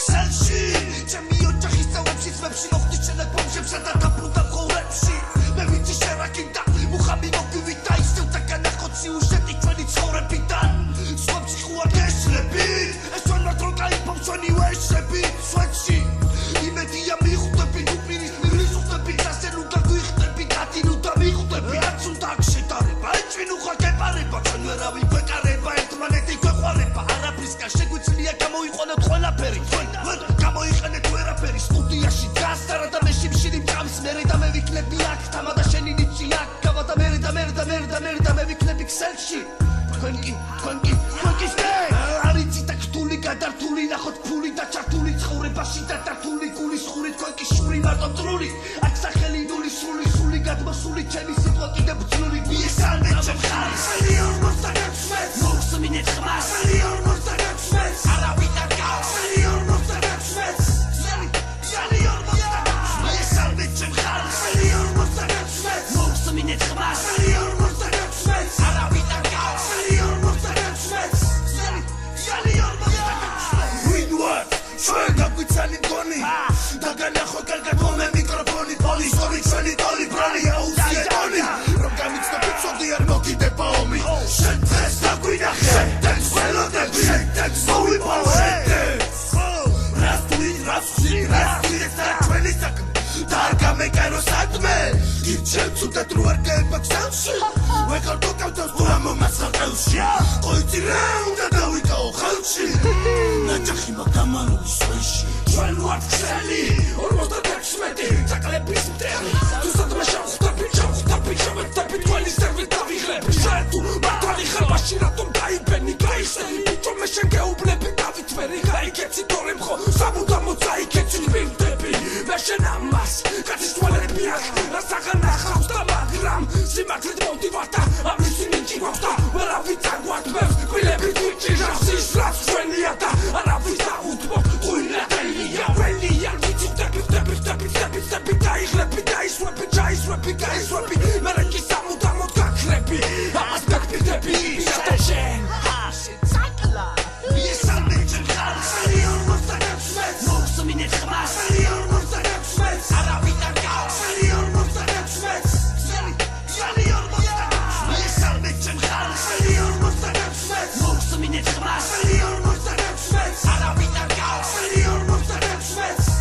ქსელში ჩემი ოჯახის წევრებში ძმებში მოხდი შენად ბომჟებსა და დაბრუნდა ცხოვრებში მე ვიცი შერაკინდა მუხამი მოგვივით და ისევ დაგანახოცი უშეტი ჩვენი ცხოვრებიდან სხვებში ხუარ გეშლებით ეს ჩვენ მართლ გაიფობ ჩვენი ვეშებით სვეტში იმედია მიხვდები თუ პირის ხვდები ასე ნუ დაგვიხდები დათი ნუ დამიხვდები რაც უნდა აქ შედარება ეჭვი ნუ ხარ გეპარება ჩვენ ვერავინ გვეკარება ერთმანეთი გვეყვალება არაფრისგან შეგვიძლია გამოიყვანოთ ყველაფერი ჩვენ გამოიყენეთ ვერაფერი სტუდიაში გასტარა და მე შიმშილი მჭამს მერე და მე ვიქნები აქ თამა და შენი ნიჭი აქ გავა და მერე და მე ვიქნები ქსელში თქვენ კი არიცი და ქთული გადართული ნახოთ ფული და ჩართული ცხოვრებაში და დართული გულის ხური თქვენ კი შური მარტო წრული აქ სახელი ნული სული გადმოსული ჩემი სიტყვა კიდე ბძნული მიესალმე ჩემ ხალხს ხელი 46 მოусმინეთ ხმას ხელი 46 არავინ არ გავს ხელი 46 ხელი 46 მიესალმე ჩემ ხალხს ხელი 46 მოусმინეთ ხმას ხელი 46 არავინ არ გავს ხელი 46 ჩვენ გაგვიცალი მგონი დაგანახო კარგად მომე მიკროფონი პოლისორი ჩვენი ტოლი ბრალი აუზია ტონი რომ გამიცნობ ცოდი არ მოგიდება ომი შენ დღეს დაგვინახე შენს ველოდები შენს მოვიპოვე რას ხსნი და ჩვენი საქმე და არ გამეკარო საქმე გირჩევ ცუდად რო არ გაება ქსელში ვეღარ დოკავდავს თუ ამომასხა ყელში ყოიცი რა უნდა დავიკაო ხალხში ნაჯახი მაგდამანული სვეში ჩვენ ვართ ქსელი 46 წაკლების მტერი თუ სადმე შევხვდები შევეთები თქვენი სერვით დავიღლები შენ თუ მართალი ხალხში რატომ დაიბენი გაიხსენი ბიჭო მე შენ გეუბნები დავითმერი გაიქეცი თორემ ხო სამუდამოდ წაიქეცი გვირდები მე შენ ამას კაცის თვალები აქ რას აღანახავს და მაგრამ სიმართლით მოვდივარ და ამის ნიჭი გვაქვს და ვერავინ წაგვატბევს კვილები თვითჭირავს ის რაც ჩვენია და არავის დაუთმობ ყვილადელია ველია ვიწუხდები დაიღლები დაისვები გაისვები მერე კი სამუდამოდ გაქრები ამას გაგპირდები შენ წაკლა მიესალმე ჩემ ხალხს ხელი 46 მოусმინეთ ხმას ხელი 46 არავინ არ გავს ხელი 46 ხელი 46 მიესალმე ჩემ ხალხს ხელი 46 მოусმინეთ ხმას ხელი 46 არავინ არ გავს ხელი 46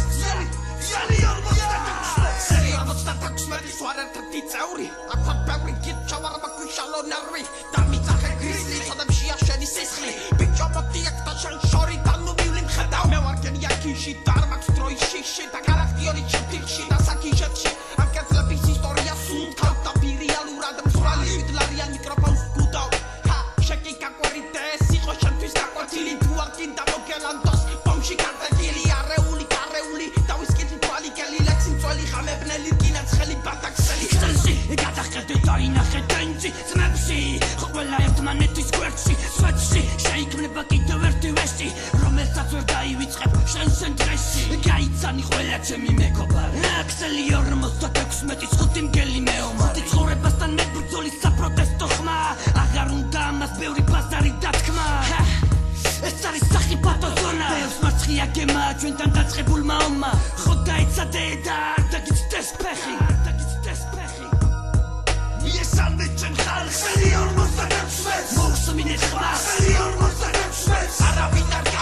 სვარერთი წევრი აქ ბევრი გიჩავარმა ქვიშალო ნერვი და მიწახე გრიზლი წოდებში აშენი სისხლი ბიჭო მოდი აქ და შენ შორი დამნობილი მხედავ მე ვარ გენია ქიში დარმაქს დროიში და გარაქტიონი ჩიფტიხში და საკიჟეთში ამ კაცლების ისტორია სუნთავ და რეალურად მსრალი შვიდლარიან მიკროფონს გუდავ შეკი გაყვარიდე სიყო შენთვის გაყვართილი თუ არ გინდა მოგელანდოს ბომში კარტეგილი არეული და ვისკითი თვალი კელი ლექსი მწველი ხამებნელი რკინაც ხელი ბატაქსელი ქსელში გადახედე დაინახე დენჯი ძმებში ხო ყველა ერთმანეთის გვერდში სვეტში შეიქმნება კიდევ ერთი ვეშტი რომელსაც ვერ დაივიწყებ შენ დღეში გაიცანი ყველა ჩემი მეგობარი ქსელი 46 ხუთი მგელი მეომარი ცხოვრებასთან მებრძოლის საპროტესტო ხმა აღარ უნდა ამას ბევრი ბაზარი დათქმა ეს არის სახიფათო ზონა ბევრს მარცხია გემა ჩვენთან დაწყებულმა ომმა ხო დაიცადე და არ დაგიცდეს ფეხი მიესალმე ჩემ ხალხს ხელი 46 მოусმინეთ ხმას ხელი 46 არავინ არ